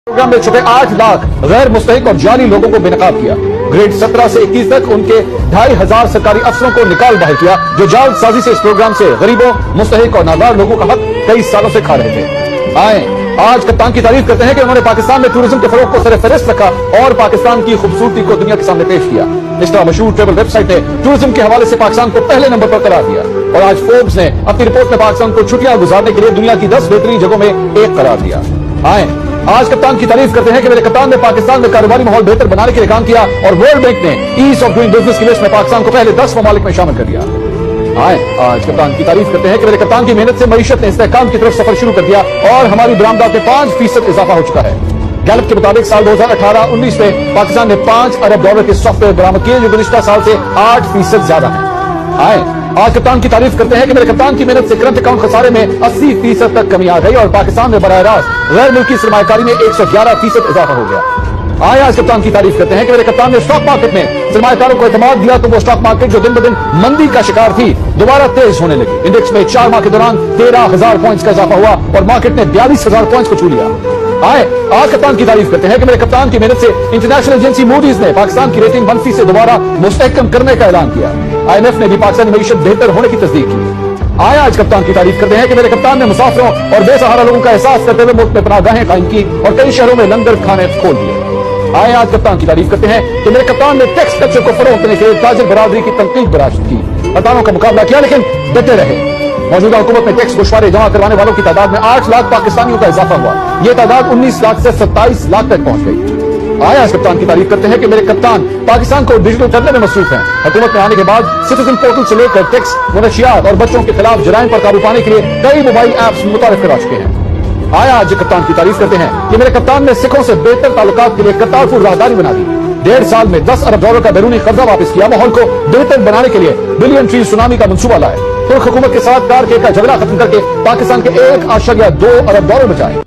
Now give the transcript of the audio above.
Programme में छुपे 8 लाख गैर मुस्तहिक और जाली लोगों को बेनकाब किया। ग्रेड 17 से 21 तक उनके 2500 सरकारी अफसरों को निकाल बाहर किया, जो जालसाजी से इस प्रोग्राम से गरीबों, मुस्तहिक और नादार लोगों का हक कई सालों से खा रहे थे। आए आज कप्तान की तारीफ करते हैं कि उन्होंने पाकिस्तान में टूरिज्म के फरोग को सरफहरिस्त रखा और पाकिस्तान की खूबसूरती को दुनिया के सामने पेश किया। इस तरह मशहूर ट्रेवल वेबसाइट ने टूरिज्म के हवाले से पाकिस्तान को पहले नंबर पर करार दिया और आज फोर्ब्स ने अपनी रिपोर्ट में पाकिस्तान को छुट्टियां गुजारने के लिए दुनिया की 10 बेहतरीन जगहों में एक करार दिया। आए आज कप्तान की तारीफ करते हैं कि मेरे कप्तान ने पाकिस्तान में कारोबारी माहौल बेहतर बनाने के लिए काम किया और वर्ल्ड बैंक ने ईज ऑफ डूइंग बिजनेस की लिस्ट में पाकिस्तान को पहले 10 ममालिक में शामिल कर दिया। आए आज कप्तान की तारीफ करते हैं कि मेरे कप्तान की मेहनत से मईशत ने इस्तेहकाम की तरफ सफर शुरू कर दिया और हमारी बरामदात में 5% इजाफा हो चुका है। गैलप के मुताबिक साल 2018-19 में पाकिस्तान ने $5 अरब के सॉफ्टवेयर बरामद किए, जो गुज़िश्ता साल से 8% ज्यादा है। आए आज कप्तान की तारीफ करते हैं कि मेरे कप्तान की मेहनत से करंट अकाउंट खसारे में 80% तक कमी आ गई और पाकिस्तान में बराह रास्त गैर मुल्की सरमायाकारी में 111% इजाफा हो गया। आए आज कप्तान की तारीफ करते हैं कि मेरे कप्तान ने स्टॉक मार्केट में सरमायाकारों को एतमाद दिया तो वो स्टॉक मार्केट जो दिन ब दिन मंदी का शिकार थी दोबारा तेज होने लगी। इंडेक्स में 4 माह के दौरान 13,000 पॉइंट्स का इजाफा हुआ और मार्केट ने 42,000 पॉइंट्स को छू लिया। आए आज कप्तान की तारीफ करते हैं कि मेरे कप्तान की मेहनत से इंटरनेशनल एजेंसी मूडीज ने पाकिस्तान की रेटिंग 1 से दोबारा मुस्तहकम करने का ऐलान किया। IMF ने भी पाकिस्तानी मईशत बेहतर होने की तस्दीक की। आए आज कप्तान की तारीफ करते हैं कि मेरे कप्तान ने मुसाफिरों और बेसहारा लोगों का एहसास करते हुए मुल्क में पनाहगाहें कायम की और कई शहरों में लंगर खाने खोल दिए। आए आज कप्तान की तारीफ करते हैं कि मेरे कप्तान ने टैक्स कल्चर को फरोग देने के लिए ताजिर बरादरी की तनकीद बर्दाश्त की, हड़तालों का मुकाबला किया लेकिन डटे रहे। मौजूदा हुकूमत में टैक्स गोशवारे जमा करवाने वालों की तादाद में 8 लाख पाकिस्तानियों का इजाफा हुआ। यह तादाद 19 लाख से 27 लाख तक पहुंच गई। आए आज कप्तान की तारीफ करते हैं कि मेरे कप्तान पाकिस्तान को डिजिटल करने में मसरूफ हैं। हुकूमत में आने के बाद सिटीजन पोर्टल से लेकर टैक्स, मनशियात और बच्चों के खिलाफ जराइम पर काबू पाने के लिए कई मोबाइल ऐप्स मुतारिफ करा चुके हैं। आए आज कप्तान की तारीफ करते हैं कि मेरे कप्तान ने सिखों से बेहतर ताल्लुकात के लिए करतारपुर राहदारी बना दी। 1.5 साल में $10 अरब का बैरूनी कर्जा वापस किया, माहौल को बेहतर बनाने के लिए बिलियन ट्री सुनामी का मंसूबा लाए, तुर्क हुकूमत के साथ कार का झगड़ा खत्म करके पाकिस्तान के $1.2 अरब बचाए।